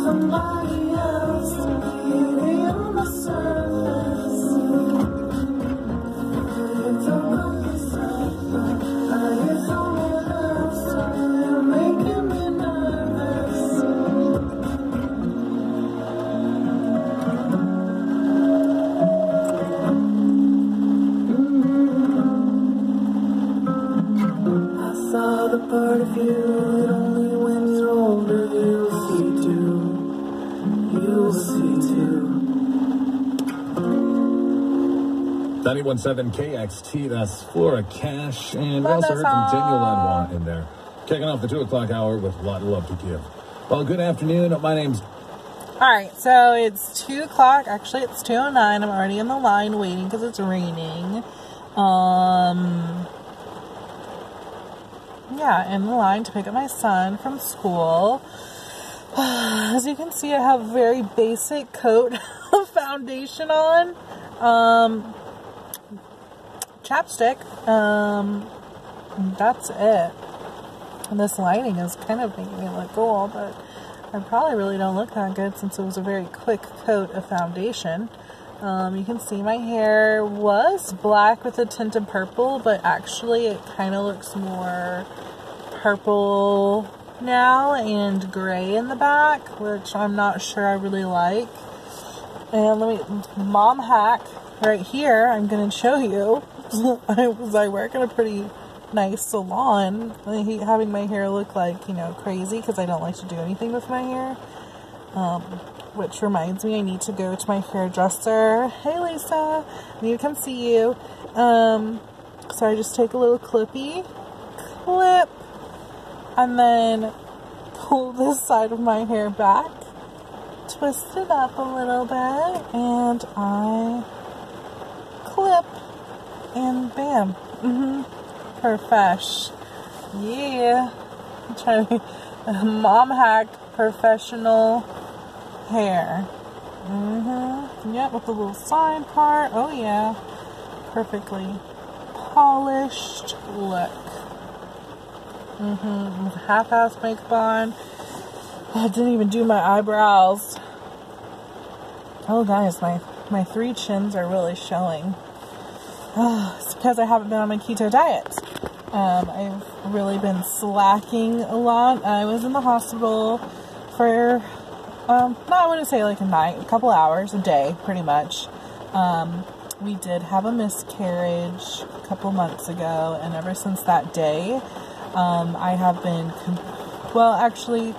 somebody else here on the surface. It's all on the surface. It's only love story. You're making me nervous. I saw the part of you that only went through older. You'll see too. You'll see too. 91.7 KXT, that's Flora Cash, and we also heard some Genuine Want in there. Kicking off the 2 o'clock hour with a lot of love to give. Well, good afternoon. My name's... Alright, so it's 2 o'clock. Actually, it's 2:09. I'm already in the line waiting because it's raining. Yeah, in the line to pick up my son from school. As you can see, I have a very basic coat of foundation on. Chapstick. That's it. And this lighting is kind of making me look cool, but I probably really don't look that good since it was a very quick coat of foundation. You can see my hair was black with a tint of purple, but actually it kind of looks more purple now and gray in the back, which I'm not sure I really like. And mom hack right here, I'm going to show you. I work in a pretty nice salon. I hate having my hair look like, crazy because I don't like to do anything with my hair. Which reminds me, I need to go to my hairdresser. Hey Lisa, I need to come see you. So I just take a little clip, and then pull this side of my hair back, twist it up a little bit, and I clip, and bam. Profesh. Yeah. I'm trying to mom hack professional hair. Yep, with the little side part. Oh yeah. Perfectly polished look. With half-ass makeup on. I didn't even do my eyebrows. Oh guys, my 3 chins are really showing. It's because I haven't been on my keto diet. I've really been slacking a lot. I was in the hospital for, I wouldn't say like a couple hours a day, pretty much. We did have a miscarriage a couple months ago, and ever since that day, I have been, actually,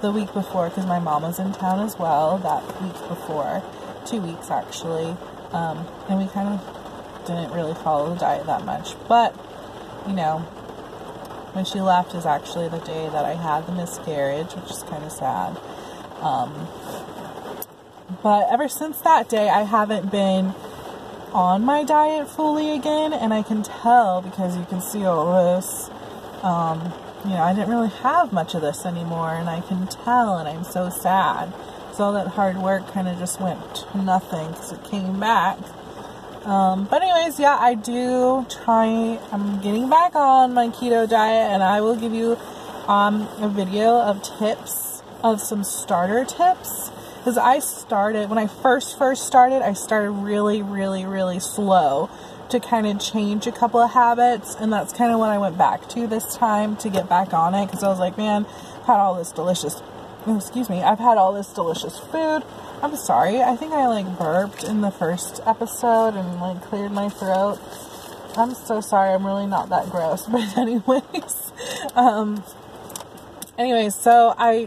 the week before, because my mom was in town as well, that week before, 2 weeks actually, and we kind of didn't really follow the diet that much, but, when she left is actually the day that I had the miscarriage, which is kind of sad. But ever since that day, I haven't been on my diet fully again, and I can tell because you can see all this, I didn't really have much of this anymore, and I can tell, and I'm so sad. So all that hard work kind of just went to nothing because it came back. But anyways, yeah, I do try, I'm getting back on my keto diet, and I will give you a video of tips, of some starter tips, because I started, when I first started, I started really, really, really slow to kind of change a couple of habits, and that's kind of what I went back to this time to get back on it, because I was like, man, I've had all this delicious food. I'm sorry, I think I burped in the first episode and cleared my throat. I'm so sorry, I'm really not that gross, but anyways, so I'm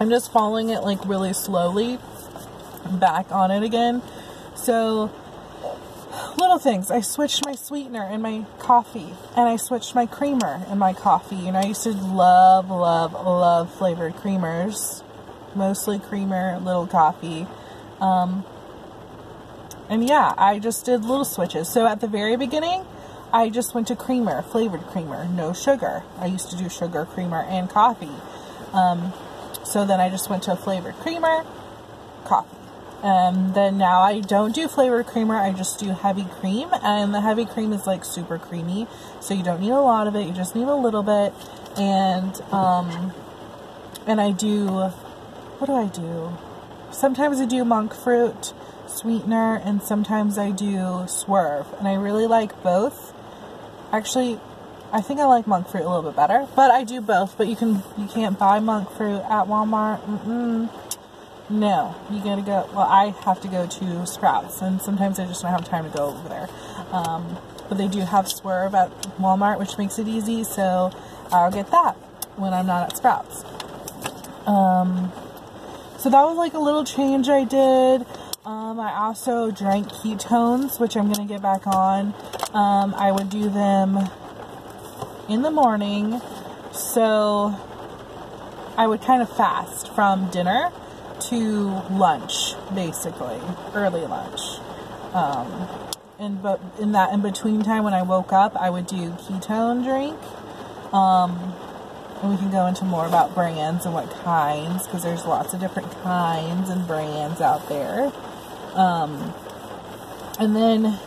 just following it really slowly back on it again. So little things, I switched my sweetener in my coffee, and I switched my creamer in my coffee. I used to love flavored creamers, mostly creamer, little coffee. And yeah, I just did little switches. So at the very beginning, I just went to creamer, flavored creamer, no sugar. I used to do sugar, creamer, and coffee. So then I just went to a flavored creamer, coffee. Then now I don't do flavored creamer, I just do heavy cream, and the heavy cream is like super creamy, so you don't need a lot of it, you just need a little bit. And I do, what do I do? Sometimes I do monk fruit sweetener, and sometimes I do Swerve, and I really like both. Actually, I think I like monk fruit a little bit better, but I do both. But you can't buy monk fruit at Walmart. No, you gotta go. Well, I have to go to Sprouts, and sometimes I just don't have time to go over there. But they do have Swerve at Walmart, which makes it easy, so I'll get that when I'm not at Sprouts. So that was like a little change I did. I also drank ketones, which I'm going to get back on. I would do them in the morning, so I would kind of fast from dinner to lunch, basically, early lunch. But in that in between time when I woke up, I would do ketone drink. And we can go into more about brands and what kinds, because there's lots of different kinds and brands out there. And then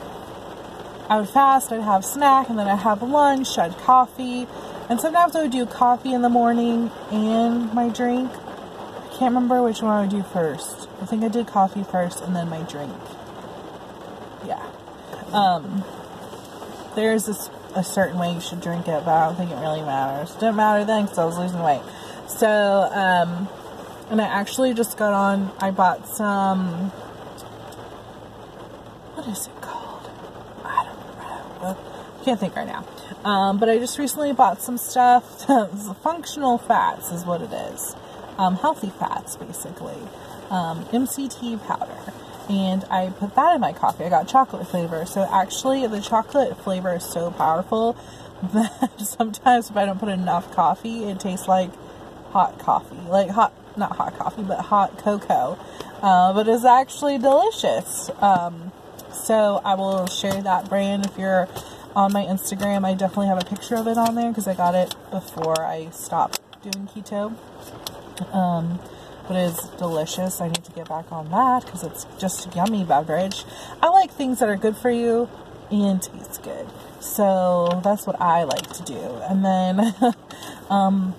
I would fast, I'd have snack, and then I'd have lunch, I'd coffee, and sometimes I would do coffee in the morning and my drink. I can't remember which one I would do first. I think I did coffee first and then my drink. Yeah. There's a certain way you should drink it, but I don't think it really matters. Didn't matter then because I was losing weight. So, and I actually just got on, I bought some, what is it called? I don't know. I can't think right now. But I just recently bought some stuff. Functional fats is what it is. Healthy fats, basically. MCT powder. And I put that in my coffee. I got chocolate flavor. So actually, the chocolate flavor is so powerful that sometimes if I don't put enough coffee, it tastes like hot coffee. Like not hot coffee, but hot cocoa. But it's actually delicious. So I will share that brand if you're on my Instagram. I definitely have a picture of it on there because I got it before I stopped doing keto. But it is delicious. I need to get back on that because it's just a yummy beverage. I like things that are good for you and taste good. So that's what I like to do. And then I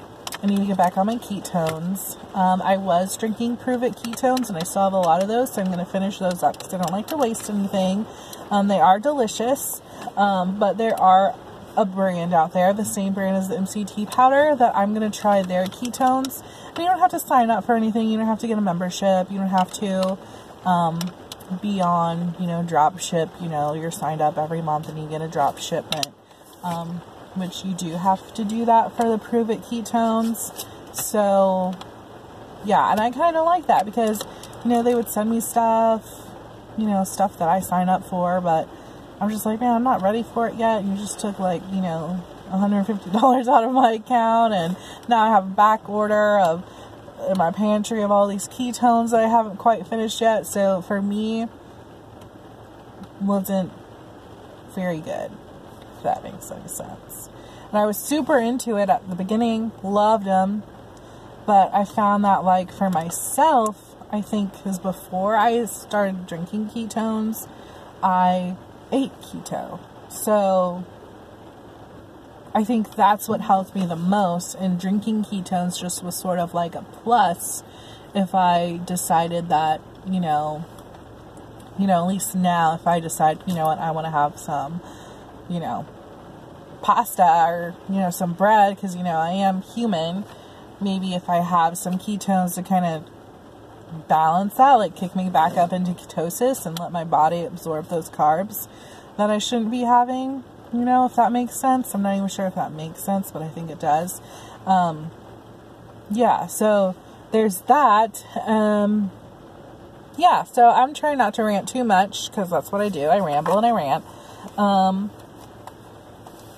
need to get back on my ketones. I was drinking Prove It ketones and I still have a lot of those, so I'm going to finish those up because I don't like to waste anything. They are delicious, but there are a brand out there, the same brand as the MCT powder, that I'm going to try their ketones. And you don't have to sign up for anything. You don't have to get a membership. You don't have to be on, drop ship. You're signed up every month and you get a drop shipment, which you do have to do that for the Prove It ketones. So, yeah, and I kind of like that because, they would send me stuff, stuff that I sign up for, but I'm just like, man, I'm not ready for it yet. You just took like, $150 out of my account, and now I have a back order in my pantry of all these ketones that I haven't quite finished yet. So for me, wasn't very good, if that makes any sense. And I was super into it at the beginning, loved them, but I found that like for myself, I think because before I started drinking ketones, I ate keto. So I think that's what helped me the most, and drinking ketones just was sort of like a plus if I decided that, at least now if I decide, what, I want to have some, pasta or, some bread because, I am human. Maybe if I have some ketones to kind of balance that, like kick me back up into ketosis and let my body absorb those carbs that I shouldn't be having, if that makes sense. I'm not even sure if that makes sense, but I think it does. Yeah, so there's that. Yeah, so I'm trying not to rant too much because that's what I do. I ramble and I rant.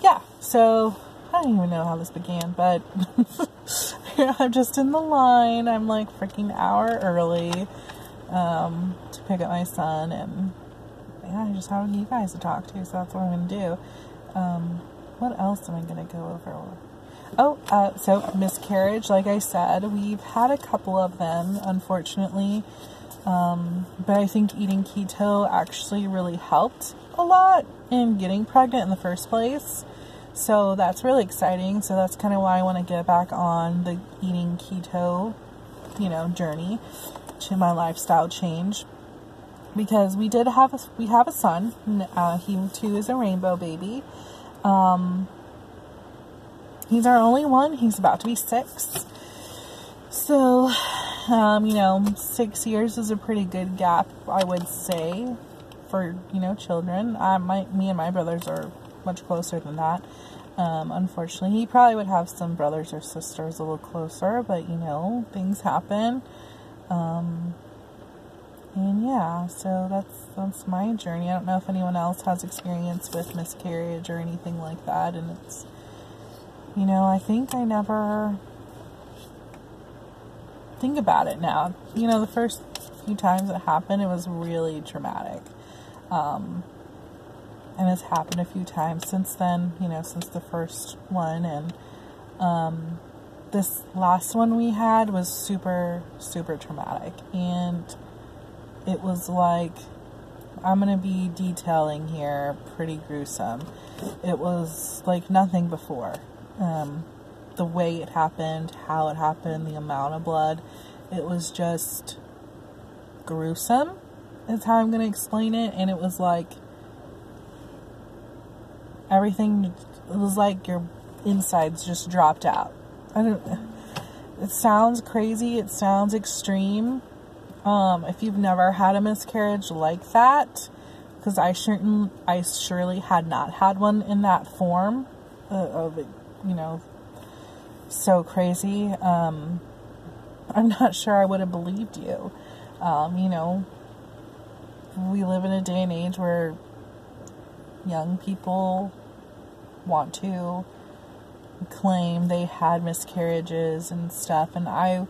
Yeah, so I don't even know how this began, but I'm just in the line. I'm like freaking hour early to pick up my son, and yeah, I just have you guys to talk to, so that's what I'm going to do. What else am I going to go over? So miscarriage, like I said, we've had a couple of them, unfortunately. But I think eating keto actually really helped a lot in getting pregnant in the first place. So that's really exciting. So that's kind of why I want to get back on the eating keto, journey to my lifestyle change. Because we have a son. He too is a rainbow baby. He's our only one. He's about to be 6. So, 6 years is a pretty good gap, I would say, for, children. Me and my brothers are much closer than that. Unfortunately, he probably would have some brothers or sisters a little closer, but, things happen. And yeah, so that's my journey. I don't know if anyone else has experience with miscarriage or anything like that, and it's, I think I never think about it now. The first few times it happened, it was really traumatic. And it's happened a few times since then, since the first one. And this last one we had was super, super traumatic. And it was like, I'm going to be detailing here, pretty gruesome. It was like nothing before. The way it happened, how it happened, the amount of blood, it was just gruesome is how I'm going to explain it. And it was like everything, it was like your insides just dropped out. It sounds crazy, it sounds extreme. If you've never had a miscarriage like that, because I surely had not had one in that form of it, so crazy. I'm not sure I would have believed you. We live in a day and age where young people want to claim they had miscarriages and stuff, and I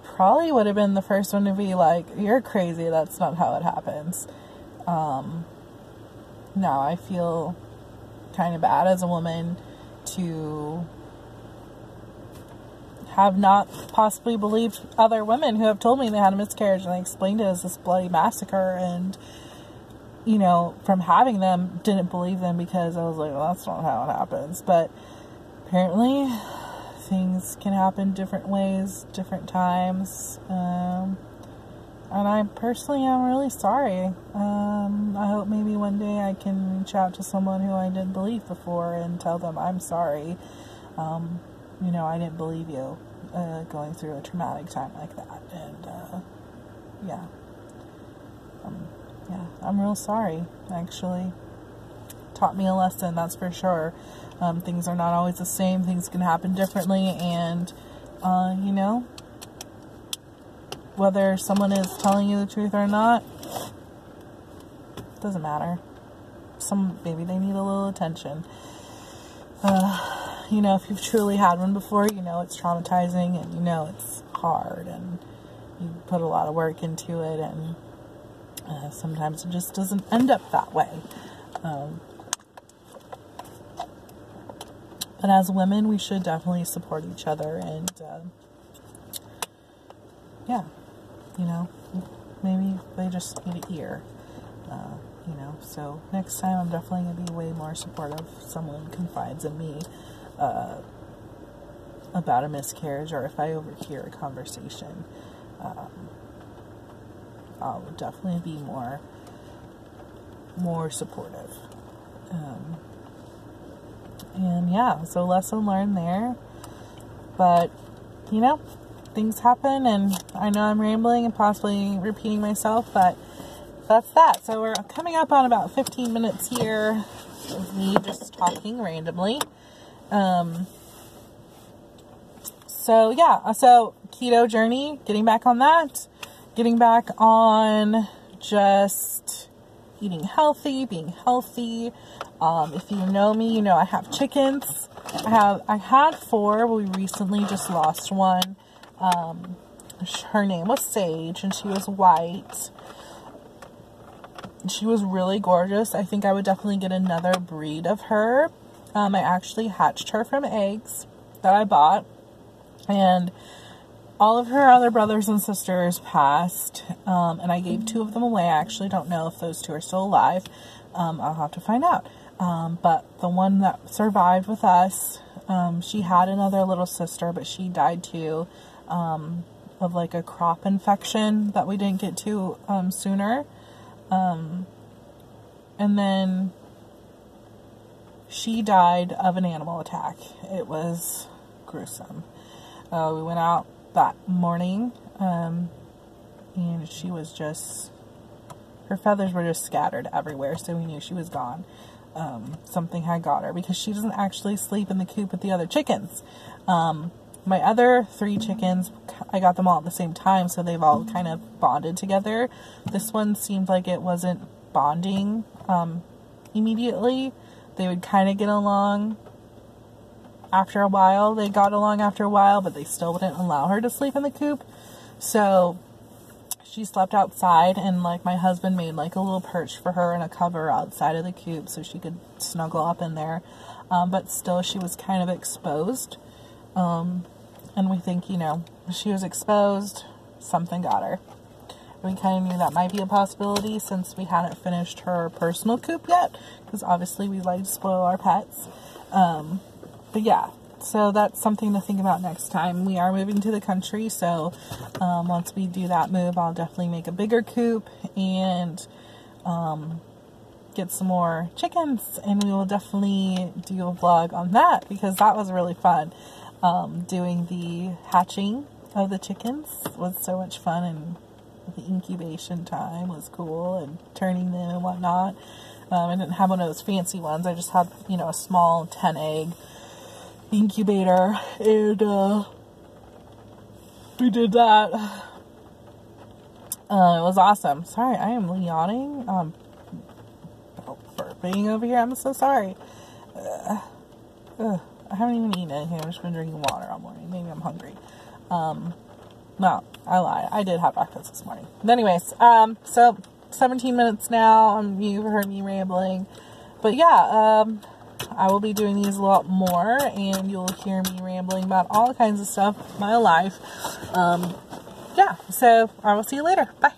probably would have been the first one to be like, you're crazy, that's not how it happens. No, I feel kind of bad as a woman to have not possibly believed other women who have told me they had a miscarriage, and I explained it as this bloody massacre, and from having them, didn't believe them because I was like, well, that's not how it happens. But apparently things can happen different ways, different times, and I personally am really sorry. I hope maybe one day I can reach out to someone who I didn't believe before and tell them I'm sorry. I didn't believe you going through a traumatic time like that, and yeah, I'm real sorry. Actually, taught me a lesson, that's for sure. Things are not always the same. Things can happen differently, and whether someone is telling you the truth or not, doesn't matter. Maybe they need a little attention. If you've truly had one before, it's traumatizing, and it's hard, and you put a lot of work into it, and sometimes it just doesn't end up that way. But as women, we should definitely support each other, and maybe they just need an ear. So next time I'm definitely going to be way more supportive if someone confides in me about a miscarriage, or if I overhear a conversation. I'll definitely be more supportive. And yeah, so lesson learned there. But, things happen, and I know I'm rambling and possibly repeating myself, but that's that. So we're coming up on about 15 minutes here of me just talking randomly. So yeah, so keto journey, getting back on that, getting back on just eating healthy, being healthy. If you know me, I have chickens. I had 4. We recently just lost one. Her name was Sage, and she was white. She was really gorgeous. I think I would definitely get another breed of her. I actually hatched her from eggs that I bought, and all of her other brothers and sisters passed, and I gave 2 of them away. I actually don't know if those 2 are still alive. I'll have to find out. But the one that survived with us, she had another little sister, but she died too, of like a crop infection that we didn't get to sooner. And then she died of an animal attack. It was gruesome. We went out that morning, and she was just, her feathers were just scattered everywhere, so we knew she was gone. Something had got her, because she doesn't actually sleep in the coop with the other chickens. My other 3 chickens, I got them all at the same time, so they've all kind of bonded together. This one seemed like it wasn't bonding immediately. They would kind of get along after a while. They got along after a while, but they still wouldn't allow her to sleep in the coop. So she slept outside, and like my husband made like a little perch for her and a cover outside of the coop so she could snuggle up in there. But still she was kind of exposed. And we think, you know, she was exposed, something got her. We kind of knew that might be a possibility since we hadn't finished her personal coop yet, because obviously we like to spoil our pets. But yeah, so that's something to think about next time. We are moving to the country, so once we do that move, I'll definitely make a bigger coop and get some more chickens, and we will definitely do a vlog on that, because that was really fun. Doing the hatching of the chickens was so much fun, and the incubation time was cool, and turning them and whatnot. I didn't have one of those fancy ones. I just had, you know, a small 10 egg incubator, and we did that. It was awesome. Sorry, I am yawning. Burping over here. I'm so sorry. I haven't even eaten anything. I've just been drinking water all morning. Maybe I'm hungry. No, I lied. I did have breakfast this morning. But anyways, so 17 minutes now. You've heard me rambling. But yeah, I will be doing these a lot more, and you'll hear me rambling about all kinds of stuff in my life. Yeah, so I will see you later. Bye.